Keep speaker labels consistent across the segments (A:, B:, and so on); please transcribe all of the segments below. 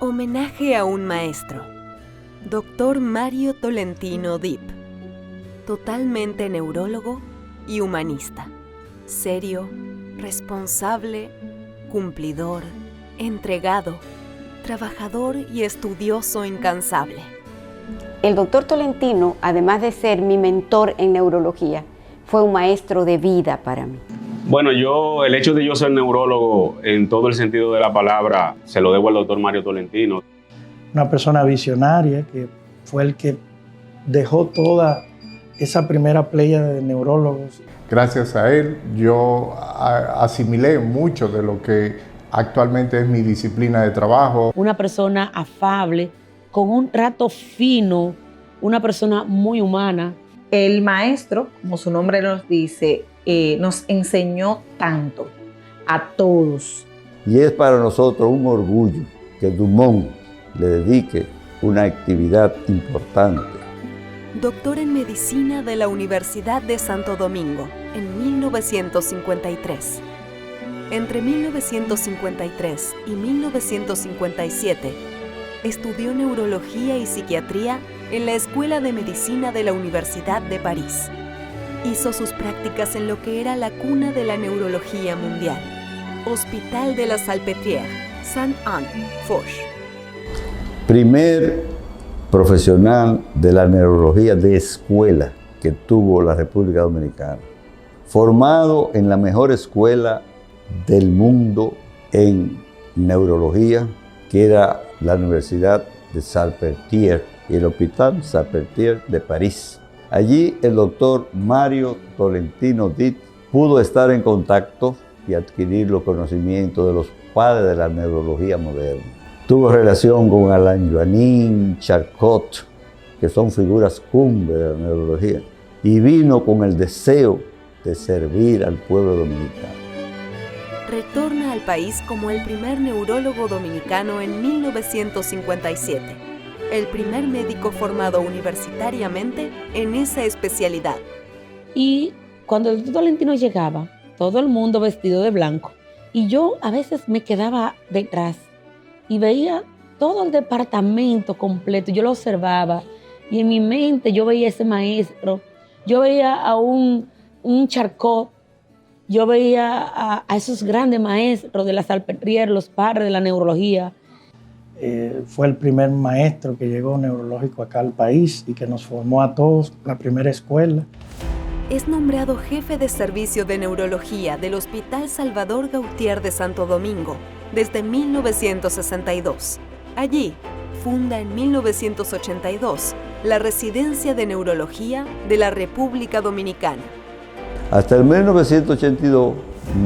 A: Homenaje a un maestro, Dr. Mario Tolentino Dip, totalmente neurólogo y humanista, serio, responsable, cumplidor, entregado, trabajador y estudioso incansable.
B: El doctor Tolentino, además de ser mi mentor en neurología, fue un maestro de vida para mí.
C: Bueno, el hecho de yo ser neurólogo en todo el sentido de la palabra, se lo debo al doctor Mario Tolentino.
D: Una persona visionaria que fue el que dejó toda esa primera playa de neurólogos.
E: Gracias a él, yo asimilé mucho de lo que actualmente es mi disciplina de trabajo.
F: Una persona afable, con un trato fino, una persona muy humana.
G: El maestro, como su nombre nos dice, nos enseñó tanto a todos.
H: Y es para nosotros un orgullo que Dumont le dedique una actividad importante.
A: Doctor en Medicina de la Universidad de Santo Domingo en 1953. Entre 1953 y 1957, estudió neurología y psiquiatría en la Escuela de Medicina de la Universidad de París. Hizo sus prácticas en lo que era la cuna de la neurología mundial, Hospital de la Salpêtrière, Sainte-Anne-Foch.
H: Primer profesional de la neurología de escuela que tuvo la República Dominicana. Formado en la mejor escuela del mundo en neurología, que era la Universidad de Salpêtrière y el Hospital Salpêtrière de París. Allí el doctor Mario Tolentino Dip pudo estar en contacto y adquirir los conocimientos de los padres de la neurología moderna. Tuvo relación con Alain Joannin, Charcot, que son figuras cumbre de la neurología, y vino con el deseo de servir al pueblo dominicano.
A: Retorna al país como el primer neurólogo dominicano en 1957, el primer médico formado universitariamente en esa especialidad.
F: Y cuando el doctor Tolentino llegaba, todo el mundo vestido de blanco, y yo a veces me quedaba detrás y veía todo el departamento completo, yo lo observaba, y en mi mente yo veía a ese maestro, yo veía a un Charcot, yo veía a esos grandes maestros de la Salpêtrière, los padres de la neurología.
D: Fue el primer maestro que llegó neurológico acá al país y que nos formó a todos, la primera escuela.
A: Es nombrado jefe de servicio de neurología del Hospital Salvador Gautier de Santo Domingo desde 1962. Allí, funda en 1982 la Residencia de Neurología de la República Dominicana.
H: Hasta el 1982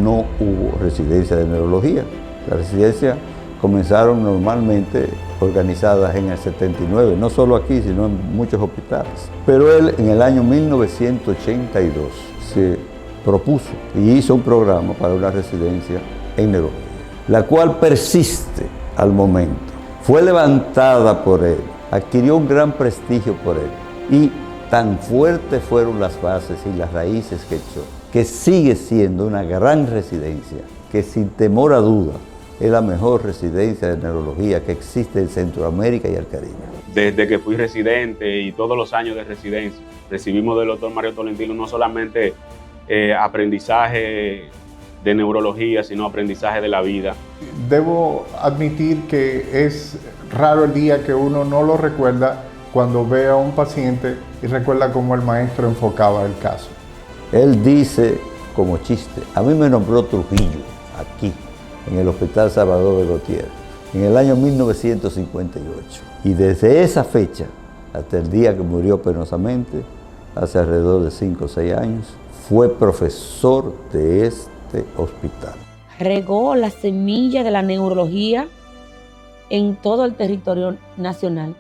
H: no hubo residencia de neurología. Las residencias comenzaron normalmente organizadas en el 79, no solo aquí, sino en muchos hospitales. Pero él en el año 1982 se propuso y hizo un programa para una residencia en neurología, la cual persiste al momento. Fue levantada por él, adquirió un gran prestigio por él y tan fuertes fueron las bases y las raíces que echó, que sigue siendo una gran residencia, que sin temor a duda es la mejor residencia de neurología que existe en Centroamérica y el Caribe.
C: Desde que fui residente y todos los años de residencia, recibimos del doctor Mario Tolentino no solamente aprendizaje de neurología, sino aprendizaje de la vida.
E: Debo admitir que es raro el día que uno no lo recuerda cuando ve a un paciente y recuerda cómo el maestro enfocaba el caso.
H: Él dice como chiste, a mí me nombró Trujillo aquí, en el Hospital Salvador de Gautier, en el año 1958. Y desde esa fecha, hasta el día que murió penosamente, hace alrededor de 5 o 6 años, fue profesor de este hospital.
F: Regó la semilla de la neurología en todo el territorio nacional.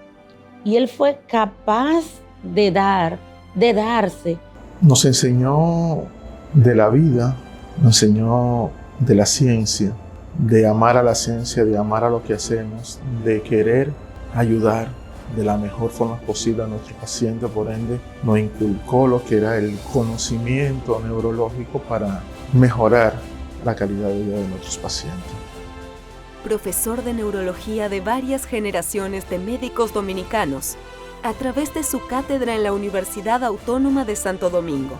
F: Y él fue capaz de darse.
I: Nos enseñó de la vida, nos enseñó de la ciencia, de amar a la ciencia, de amar a lo que hacemos, de querer ayudar de la mejor forma posible a nuestro paciente. Por ende, nos inculcó lo que era el conocimiento neurológico para mejorar la calidad de vida de nuestros pacientes.
A: profesor de neurología de varias generaciones de médicos dominicanos, a través de su cátedra en la Universidad Autónoma de Santo Domingo.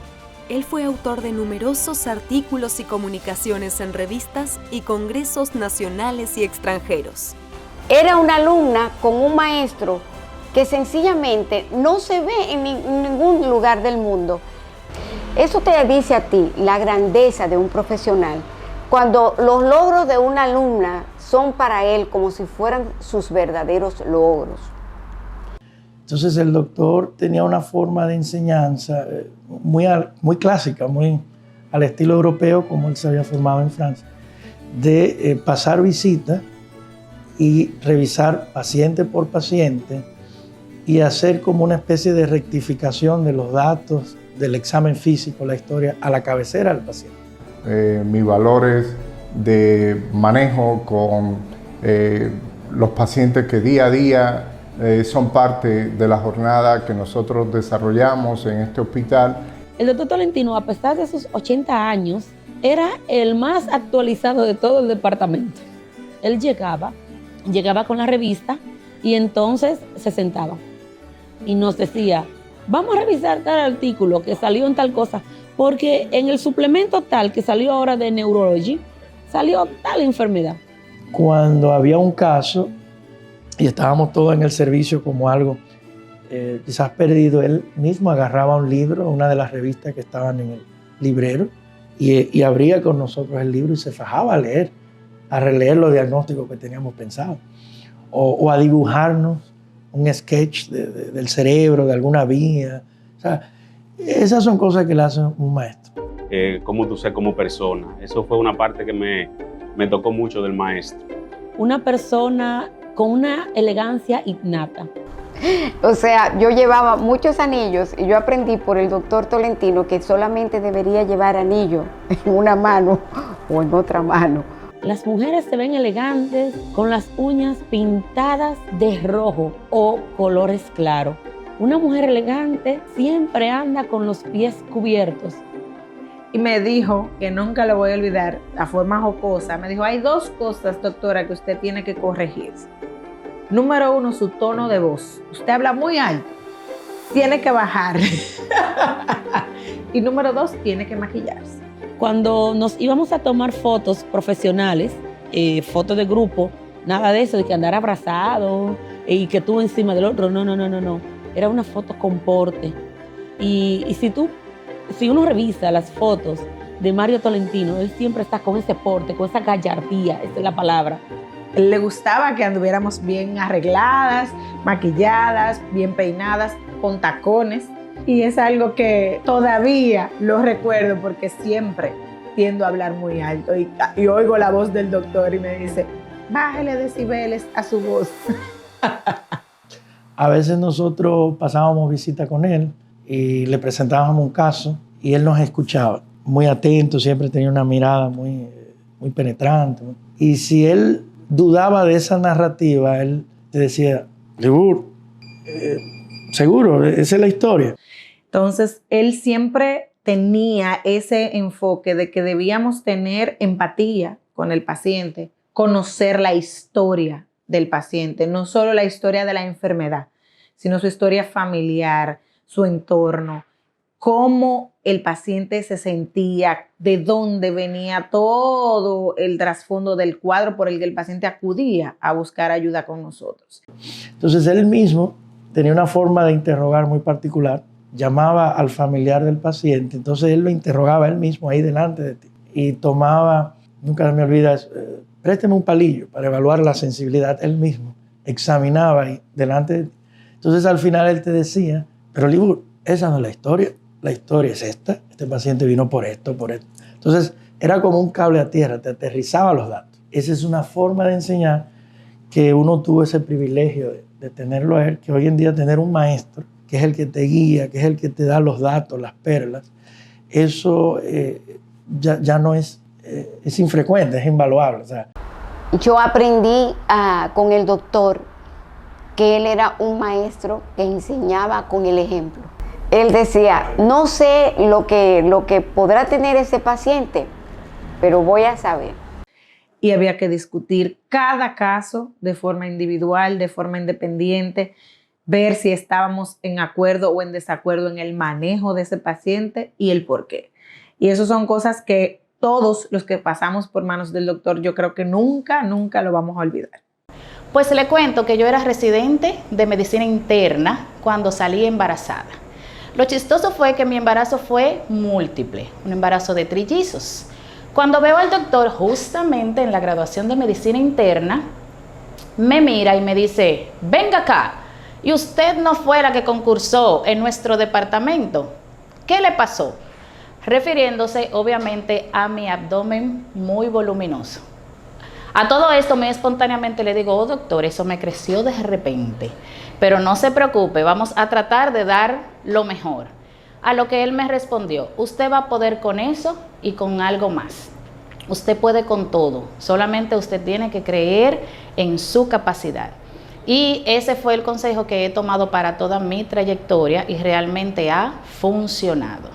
A: Él fue autor de numerosos artículos y comunicaciones en revistas y congresos nacionales y extranjeros.
B: Era una alumna con un maestro que sencillamente no se ve en ningún lugar del mundo. Eso te dice a ti la grandeza de un profesional, cuando los logros de una alumna son para él como si fueran sus verdaderos logros.
D: Entonces el doctor tenía una forma de enseñanza muy clásica, muy al estilo europeo, como él se había formado en Francia, de pasar visita y revisar paciente por paciente y hacer como una especie de rectificación de los datos del examen físico, la historia, a la cabecera del paciente.
E: Mis valores de manejo con los pacientes que día a día son parte de la jornada que nosotros desarrollamos en este hospital.
F: El doctor Tolentino, a pesar de sus 80 años, era el más actualizado de todo el departamento. Él llegaba con la revista y entonces se sentaba y nos decía, vamos a revisar tal artículo que salió en tal cosa, porque en el suplemento tal que salió ahora de Neurology, salió tal enfermedad.
D: Cuando había un caso y estábamos todos en el servicio como algo quizás perdido, él mismo agarraba un libro, una de las revistas que estaban en el librero, y abría con nosotros el libro y se fajaba a leer, a releer los diagnósticos que teníamos pensados, o a dibujarnos un sketch del cerebro, de alguna vía. O sea, esas son cosas que le hacen un maestro.
C: Cómo tú ser como persona. Eso fue una parte que me tocó mucho del maestro.
F: Una persona con una elegancia innata.
B: O sea, yo llevaba muchos anillos y yo aprendí por el doctor Tolentino que solamente debería llevar anillo en una mano o en otra mano.
F: Las mujeres se ven elegantes con las uñas pintadas de rojo o colores claros. Una mujer elegante siempre anda con los pies cubiertos.
G: Y me dijo, que nunca lo voy a olvidar, la forma jocosa, me dijo, hay dos cosas, doctora, que usted tiene que corregir. Número 1, su tono de voz. Usted habla muy alto, tiene que bajar. Y número 2, tiene que maquillarse.
F: Cuando nos íbamos a tomar fotos profesionales, fotos de grupo, nada de eso, de que andar abrazado y que tú encima del otro, no. Era una foto con porte. Y si uno revisa las fotos de Mario Tolentino, él siempre está con ese porte, con esa gallardía, esa es la palabra.
G: Le gustaba que anduviéramos bien arregladas, maquilladas, bien peinadas, con tacones. Y es algo que todavía lo recuerdo porque siempre tiendo a hablar muy alto y oigo la voz del doctor y me dice, bájale decibeles a su voz.
D: A veces nosotros pasábamos visita con él y le presentábamos un caso y él nos escuchaba, muy atento, siempre tenía una mirada muy penetrante. Y si él dudaba de esa narrativa, él te decía, seguro, esa es la historia.
G: Entonces, él siempre tenía ese enfoque de que debíamos tener empatía con el paciente, conocer la historia del paciente, no solo la historia de la enfermedad, sino su historia familiar, su entorno, cómo el paciente se sentía, de dónde venía todo el trasfondo del cuadro por el que el paciente acudía a buscar ayuda con nosotros.
D: Entonces, él mismo tenía una forma de interrogar muy particular. Llamaba al familiar del paciente, entonces él lo interrogaba él mismo ahí delante de ti y tomaba, nunca me olvidas, présteme un palillo para evaluar la sensibilidad. Él mismo examinaba ahí delante de ti. Entonces al final él te decía, pero Libur, esa no es la historia es esta, este paciente vino por esto, por esto. Entonces era como un cable a tierra, te aterrizaba los datos. Esa es una forma de enseñar que uno tuvo ese privilegio de tenerlo a él, que hoy en día tener un maestro que es el que te guía, que es el que te da los datos, las perlas, eso ya no es infrecuente, es invaluable. O sea.
B: Yo aprendí con el doctor que él era un maestro que enseñaba con el ejemplo. Él decía, no sé lo que podrá tener ese paciente, pero voy a saber.
G: Y había que discutir cada caso de forma individual, de forma independiente, ver si estábamos en acuerdo o en desacuerdo en el manejo de ese paciente y el por qué. Y eso son cosas que todos los que pasamos por manos del doctor, yo creo que nunca lo vamos a olvidar.
J: Pues le cuento que yo era residente de medicina interna cuando salí embarazada. Lo chistoso fue que mi embarazo fue múltiple, un embarazo de trillizos. Cuando veo al doctor justamente en la graduación de medicina interna, me mira y me dice, venga acá, ¿y usted no fue la que concursó en nuestro departamento? ¿Qué le pasó? Refiriéndose obviamente a mi abdomen muy voluminoso. A todo esto muy espontáneamente le digo, oh doctor, eso me creció de repente, pero no se preocupe, vamos a tratar de dar lo mejor. A lo que él me respondió, usted va a poder con eso y con algo más. Usted puede con todo, solamente usted tiene que creer en su capacidad. Y ese fue el consejo que he tomado para toda mi trayectoria y realmente ha funcionado.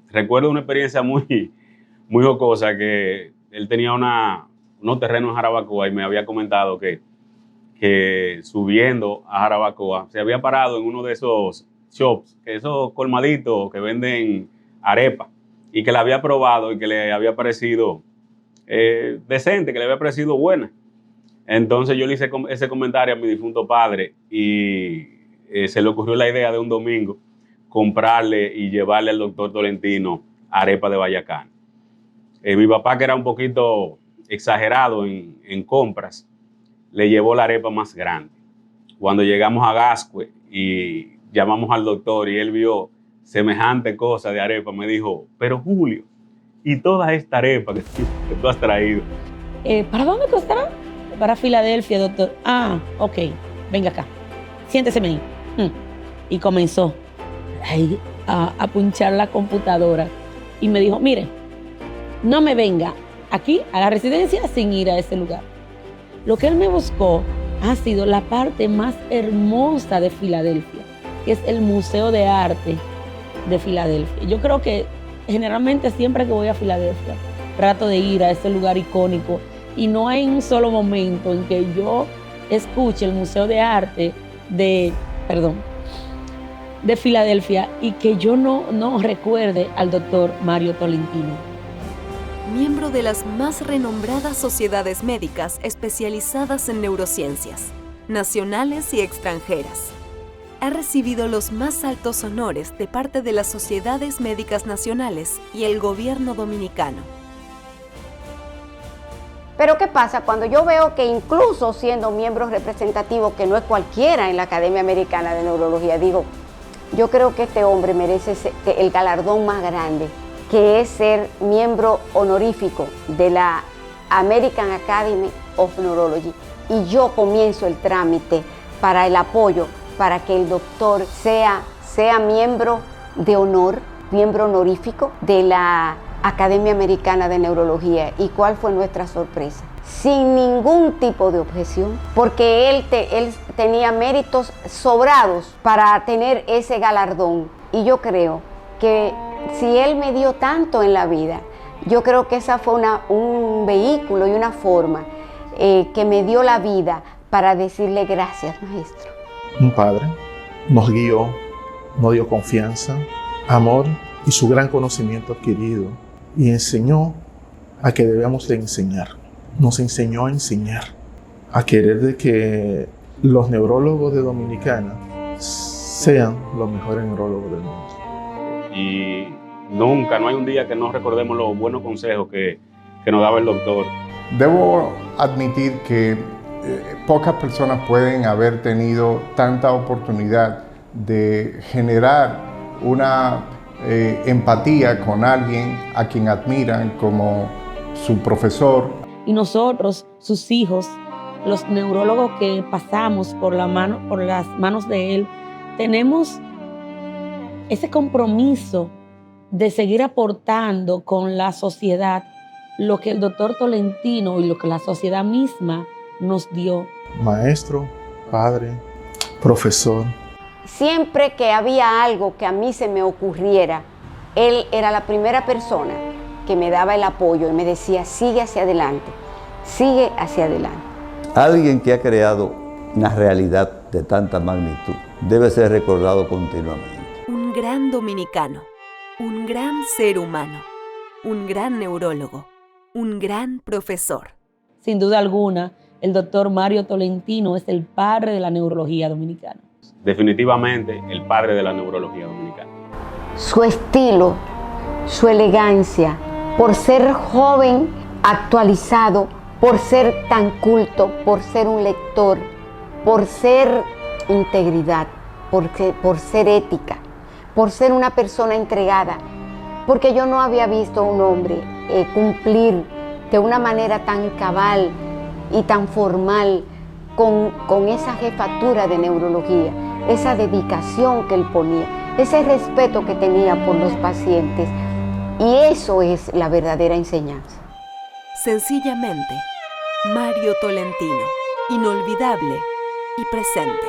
C: Recuerdo una experiencia muy jocosa que él tenía unos terrenos en Jarabacoa y me había comentado que subiendo a Jarabacoa se había parado en uno de esos shops, esos colmaditos que venden arepa, y que la había probado y que le había parecido decente, que le había parecido buena. Entonces yo le hice ese comentario a mi difunto padre y se le ocurrió la idea de un domingo comprarle y llevarle al doctor Tolentino arepa de Bayacán. Mi papá, que era un poquito exagerado en compras, le llevó la arepa más grande. Cuando llegamos a Gascue y llamamos al doctor y él vio semejante cosa de arepa, me dijo, pero Julio, ¿y toda esta arepa que tú has traído?
F: ¿Para dónde costará? Para Filadelfia, doctor. Ah, ok, venga acá, siéntese ahí. Y comenzó a punchar la computadora y me dijo, mire, no me venga aquí a la residencia sin ir a ese lugar. Lo que él me buscó ha sido la parte más hermosa de Filadelfia, que es el Museo de Arte de Filadelfia. Yo creo que generalmente siempre que voy a Filadelfia trato de ir a ese lugar icónico y no hay un solo momento en que yo escuche el Museo de Arte de Filadelfia y que yo no recuerde al doctor Mario Tolentino.
A: Miembro de las más renombradas sociedades médicas especializadas en neurociencias, nacionales y extranjeras. Ha recibido los más altos honores de parte de las sociedades médicas nacionales y el gobierno dominicano.
B: Pero ¿qué pasa? Cuando yo veo que incluso siendo miembro representativo, que no es cualquiera en la Academia Americana de Neurología, digo, yo creo que este hombre merece el galardón más grande, que es ser miembro honorífico de la American Academy of Neurology. Y yo comienzo el trámite para el apoyo, para que el doctor sea miembro de honor, miembro honorífico de la Academia Americana de Neurología. ¿Y cuál fue nuestra sorpresa? Sin ningún tipo de objeción, porque él tenía méritos sobrados para tener ese galardón. Y yo creo que si él me dio tanto en la vida, yo creo que esa fue un vehículo y una forma que me dio la vida para decirle gracias, maestro.
I: Un padre nos guió, nos dio confianza, amor y su gran conocimiento adquirido, y enseñó a que debíamos de enseñar. Nos enseñó a enseñar, a querer de que los neurólogos de Dominicana sean los mejores neurólogos del mundo.
C: Y nunca, no hay un día que no recordemos los buenos consejos que nos daba el doctor.
E: Debo admitir que pocas personas pueden haber tenido tanta oportunidad de generar una empatía con alguien a quien admiran como su profesor.
F: Y nosotros, sus hijos, los neurólogos que pasamos por las manos de él, tenemos ese compromiso de seguir aportando con la sociedad lo que el doctor Tolentino y lo que la sociedad misma nos dio.
I: Maestro, padre, profesor.
B: Siempre que había algo que a mí se me ocurriera, él era la primera persona que me daba el apoyo y me decía, sigue hacia adelante, sigue hacia adelante.
H: Alguien que ha creado una realidad de tanta magnitud debe ser recordado continuamente.
A: Un gran dominicano, un gran ser humano, un gran neurólogo, un gran profesor.
F: Sin duda alguna, el doctor Mario Tolentino es el padre de la neurología dominicana.
C: Definitivamente el padre de la neurología dominicana.
B: Su estilo, su elegancia, por ser joven, actualizado, por ser tan culto, por ser un lector, por ser integridad, por ser ética, por ser una persona entregada, porque yo no había visto a un hombre cumplir de una manera tan cabal y tan formal con esa jefatura de neurología, esa dedicación que él ponía, ese respeto que tenía por los pacientes, y eso es la verdadera enseñanza.
A: Sencillamente, Mario Tolentino, inolvidable y presente.